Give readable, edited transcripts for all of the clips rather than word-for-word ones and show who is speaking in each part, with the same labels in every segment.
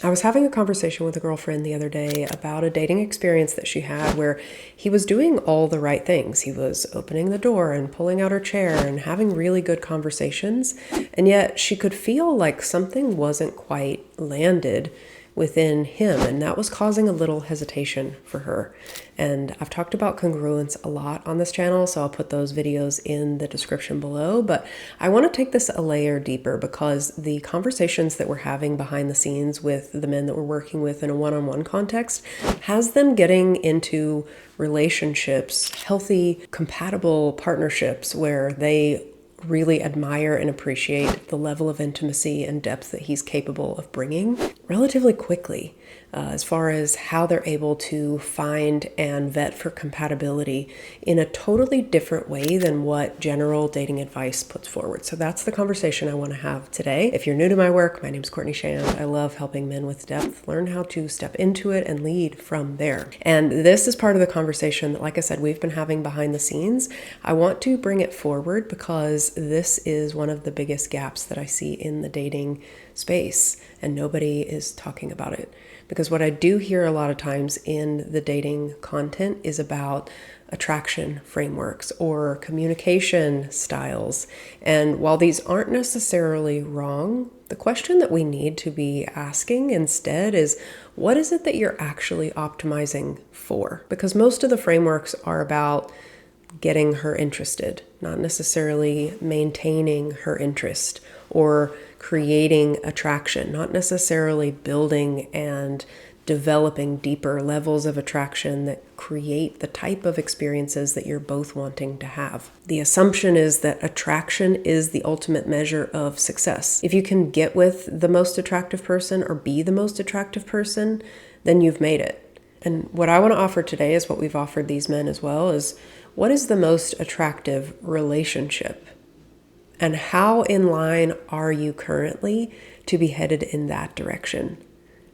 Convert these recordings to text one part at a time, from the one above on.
Speaker 1: I was having a conversation with a girlfriend the other day about a dating experience that she had where he was doing all the right things. He was opening the door and pulling out her chair and having really good conversations, and yet she could feel like something wasn't quite landed within him, and that was causing a little hesitation for her. And I've talked about congruence a lot on this channel, so I'll put those videos in the description below, but I want to take this a layer deeper because the conversations that we're having behind the scenes with the men that we're working with in a one-on-one context has them getting into relationships, healthy, compatible partnerships where they really admire and appreciate the level of intimacy and depth that he's capable of bringing relatively quickly, as far as how they're able to find and vet for compatibility in a totally different way than what general dating advice puts forward. So that's the conversation I want to have today. If you're new to my work, my name is Courtney Shand. I love helping men with depth learn how to step into it and lead from there. And this is part of the conversation that, like I said, we've been having behind the scenes. I want to bring it forward because this is one of the biggest gaps that I see in the dating space, and nobody is talking about it. Because what I do hear a lot of times in the dating content is about attraction frameworks or communication styles. And while these aren't necessarily wrong, the question that we need to be asking instead is, what is it that you're actually optimizing for? Because most of the frameworks are about getting her interested, not necessarily maintaining her interest or creating attraction, not necessarily building and developing deeper levels of attraction that create the type of experiences that you're both wanting to have. The assumption is that attraction is the ultimate measure of success. If you can get with the most attractive person or be the most attractive person, then you've made it. And what I want to offer today is what we've offered these men as well, is what is the most attractive relationship? And how in line are you currently to be headed in that direction?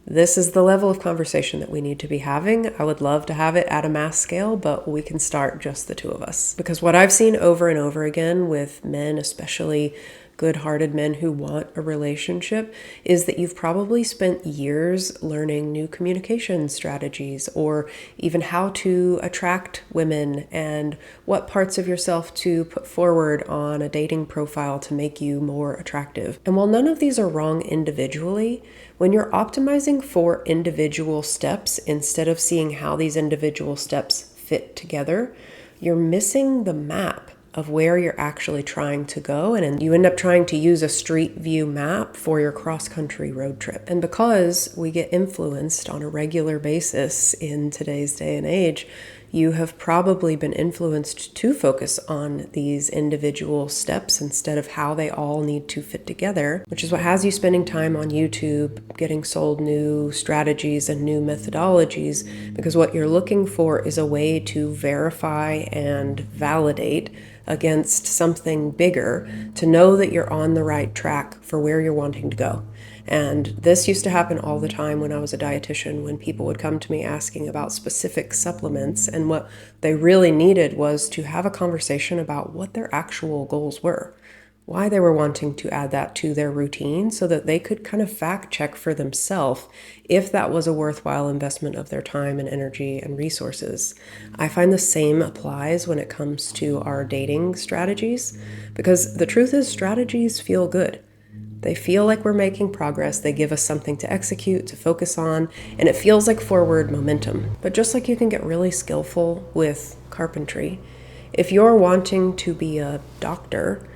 Speaker 1: This is the level of conversation that we need to be having. I would love to have it at a mass scale, but we can start just the two of us. Because what I've seen over and over again with men, especially good-hearted men who want a relationship, is that you've probably spent years learning new communication strategies or even how to attract women and what parts of yourself to put forward on a dating profile to make you more attractive. And while none of these are wrong individually, when you're optimizing for individual steps instead of seeing how these individual steps fit together, you're missing the map of where you're actually trying to go, and you end up trying to use a street view map for your cross-country road trip. And because we get influenced on a regular basis in today's day and age, you have probably been influenced to focus on these individual steps instead of how they all need to fit together, which is what has you spending time on YouTube, getting sold new strategies and new methodologies, because what you're looking for is a way to verify and validate against something bigger to know that you're on the right track for where you're wanting to go. And this used to happen all the time when I was a dietitian, when people would come to me asking about specific supplements, and what they really needed was to have a conversation about what their actual goals were, why they were wanting to add that to their routine so that they could kind of fact check for themselves if that was a worthwhile investment of their time and energy and resources. I find the same applies when it comes to our dating strategies, because the truth is strategies feel good. They feel like we're making progress, they give us something to execute, to focus on, and it feels like forward momentum. But just like you can get really skillful with carpentry, if you're wanting to be a doctor,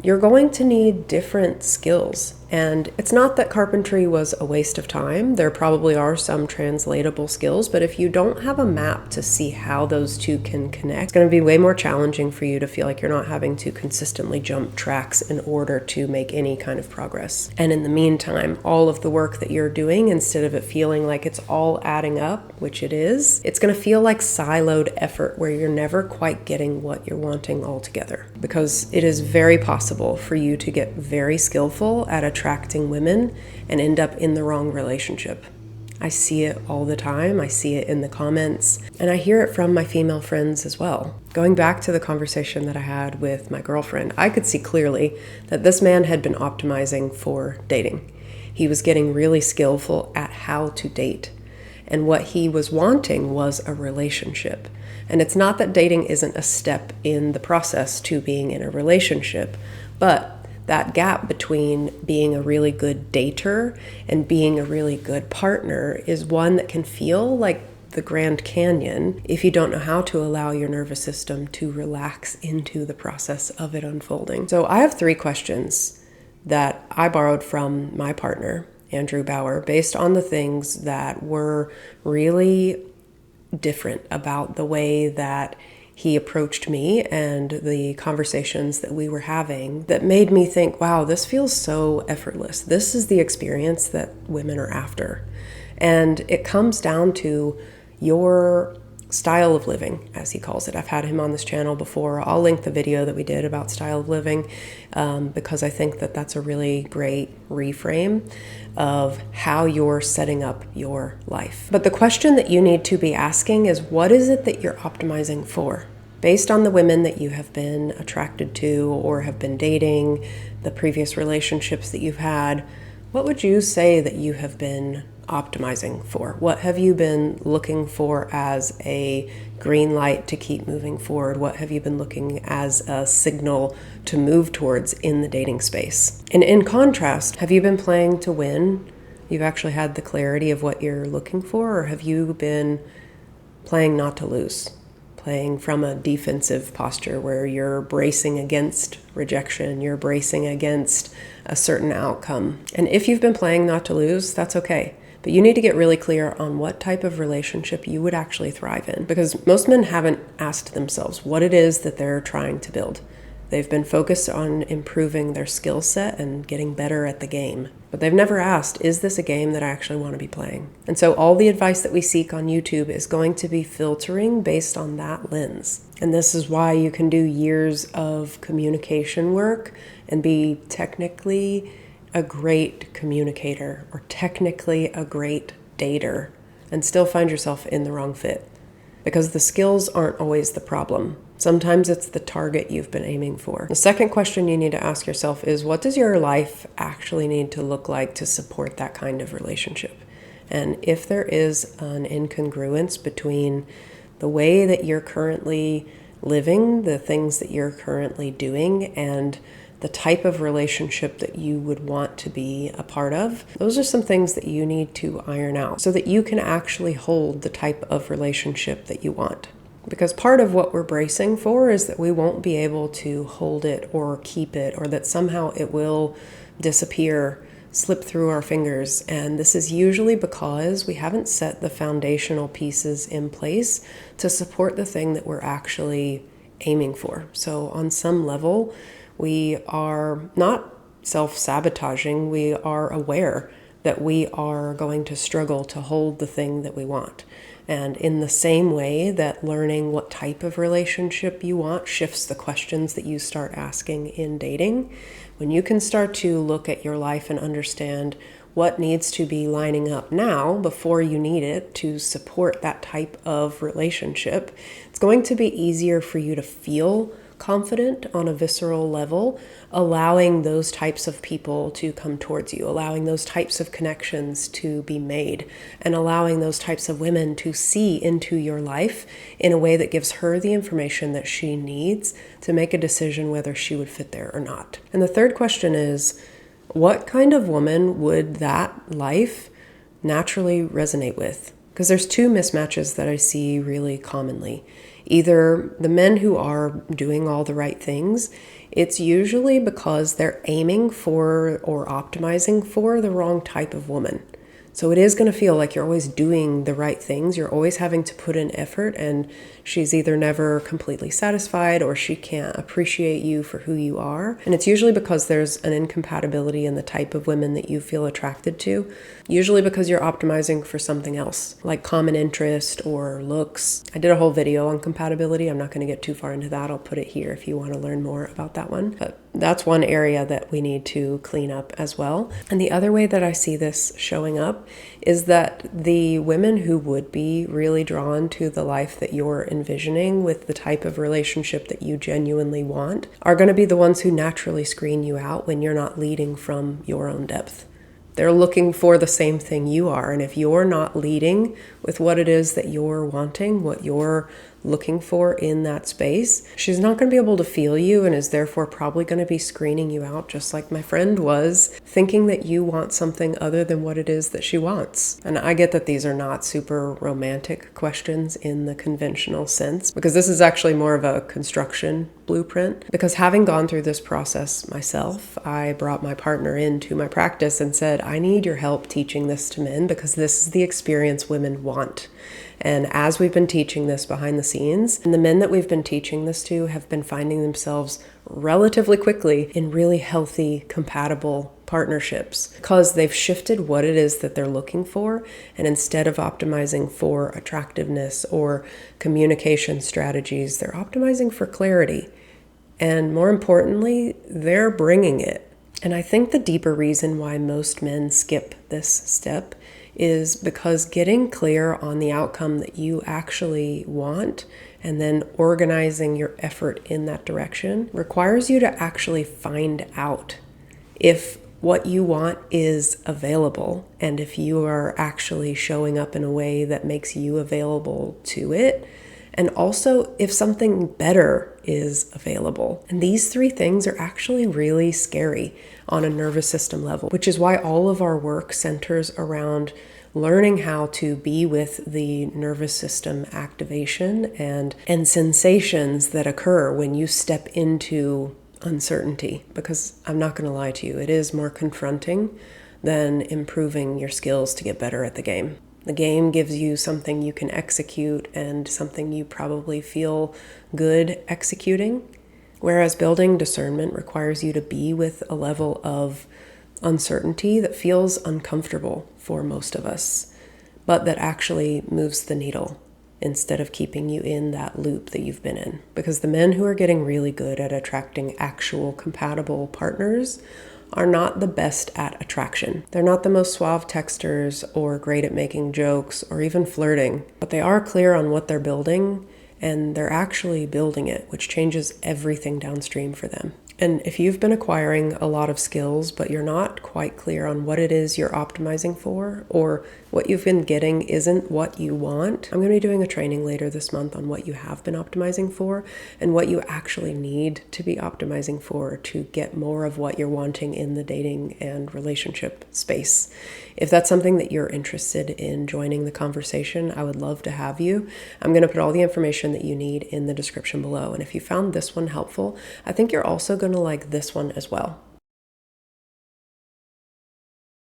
Speaker 1: you're going to need different skills. And it's not that carpentry was a waste of time. There probably are some translatable skills, but if you don't have a map to see how those two can connect, it's going to be way more challenging for you to feel like you're not having to consistently jump tracks in order to make any kind of progress. And in the meantime, all of the work that you're doing, instead of it feeling like it's all adding up, which it is, it's going to feel like siloed effort where you're never quite getting what you're wanting altogether. Because it is very possible for you to get very skillful at attracting women and end up in the wrong relationship. I see it all the time. I see it in the comments, and I hear it from my female friends as well. Going back to the conversation that I had with my girlfriend, I could see clearly that this man had been optimizing for dating. He was getting really skillful at how to date. And what he was wanting was a relationship. And it's not that dating isn't a step in the process to being in a relationship, but that gap between being a really good dater and being a really good partner is one that can feel like the Grand Canyon if you don't know how to allow your nervous system to relax into the process of it unfolding. So I have 3 questions that I borrowed from my partner, Andrew Bauer, based on the things that were really different about the way that he approached me and the conversations that we were having that made me think, wow, this feels so effortless. This is the experience that women are after. And it comes down to your style of living, as he calls it. I've had him on this channel before. I'll link the video that we did about style of living because I think that that's a really great reframe of how you're setting up your life. But the question that you need to be asking is, what is it that you're optimizing for? Based on the women that you have been attracted to or have been dating, the previous relationships that you've had, what would you say that you have been optimizing for? What have you been looking for as a green light to keep moving forward? What have you been looking as a signal to move towards in the dating space? And in contrast, have you been playing to win? You've actually had the clarity of what you're looking for, or have you been playing not to lose? Playing from a defensive posture where you're bracing against rejection, you're bracing against a certain outcome. And if you've been playing not to lose, that's okay. But you need to get really clear on what type of relationship you would actually thrive in. Because most men haven't asked themselves what it is that they're trying to build. They've been focused on improving their skill set and getting better at the game. But they've never asked, is this a game that I actually want to be playing? And so all the advice that we seek on YouTube is going to be filtering based on that lens. And this is why you can do years of communication work and be technically a great communicator or technically a great dater and still find yourself in the wrong fit. Because the skills aren't always the problem. Sometimes it's the target you've been aiming for. The second question you need to ask yourself is, what does your life actually need to look like to support that kind of relationship? And if there is an incongruence between the way that you're currently living, the things that you're currently doing, and the type of relationship that you would want to be a part of, those are some things that you need to iron out so that you can actually hold the type of relationship that you want. Because part of what we're bracing for is that we won't be able to hold it or keep it, or that somehow it will disappear, slip through our fingers. And this is usually because we haven't set the foundational pieces in place to support the thing that we're actually aiming for. So on some level, we are not self-sabotaging. We are aware that we are going to struggle to hold the thing that we want. And in the same way that learning what type of relationship you want shifts the questions that you start asking in dating, when you can start to look at your life and understand what needs to be lining up now before you need it to support that type of relationship, it's going to be easier for you to feel confident on a visceral level, allowing those types of people to come towards you, allowing those types of connections to be made, and allowing those types of women to see into your life in a way that gives her the information that she needs to make a decision whether she would fit there or not. And the third question is, what kind of woman would that life naturally resonate with? Because there's 2 mismatches that I see really commonly. Either the men who are doing all the right things, it's usually because they're aiming for or optimizing for the wrong type of woman. So it is going to feel like you're always doing the right things. You're always having to put in effort, and she's either never completely satisfied or she can't appreciate you for who you are. And it's usually because there's an incompatibility in the type of women that you feel attracted to, usually because you're optimizing for something else, like common interest or looks. I did a whole video on compatibility. I'm not going to get too far into that. I'll put it here if you want to learn more about that one. But that's one area that we need to clean up as well. And the other way that I see this showing up is that the women who would be really drawn to the life that you're envisioning with the type of relationship that you genuinely want are going to be the ones who naturally screen you out when you're not leading from your own depth. They're looking for the same thing you are. And if you're not leading with what it is that you're wanting, what you're looking for in that space, she's not going to be able to feel you and is therefore probably going to be screening you out, just like my friend was, thinking that you want something other than what it is that she wants. And I get that these are not super romantic questions in the conventional sense, because this is actually more of a construction blueprint. Because having gone through this process myself, I brought my partner into my practice and said, I need your help teaching this to men because this is the experience women want. And as we've been teaching this behind the scenes, and the men that we've been teaching this to have been finding themselves relatively quickly in really healthy, compatible partnerships because they've shifted what it is that they're looking for. And instead of optimizing for attractiveness or communication strategies, they're optimizing for clarity. And more importantly, they're bringing it. And I think the deeper reason why most men skip this step is because getting clear on the outcome that you actually want and then organizing your effort in that direction requires you to actually find out if what you want is available and if you are actually showing up in a way that makes you available to it, and also if something better is available. And these three things are actually really scary on a nervous system level, which is why all of our work centers around learning how to be with the nervous system activation and sensations that occur when you step into uncertainty. Because I'm not going to lie to you, it is more confronting than improving your skills to get better at the game. The game gives you something you can execute and something you probably feel good executing, whereas building discernment requires you to be with a level of uncertainty that feels uncomfortable for most of us, but that actually moves the needle instead of keeping you in that loop that you've been in. Because the men who are getting really good at attracting actual compatible partners are not the best at attraction. They're not the most suave texters or great at making jokes or even flirting, but they are clear on what they're building and they're actually building it, which changes everything downstream for them. And if you've been acquiring a lot of skills, but you're not quite clear on what it is you're optimizing for, or what you've been getting isn't what you want, I'm going to be doing a training later this month on what you have been optimizing for and what you actually need to be optimizing for to get more of what you're wanting in the dating and relationship space. If that's something that you're interested in joining the conversation, I would love to have you. I'm going to put all the information that you need in the description below. And if you found this one helpful, I think you're also going to like this one as well.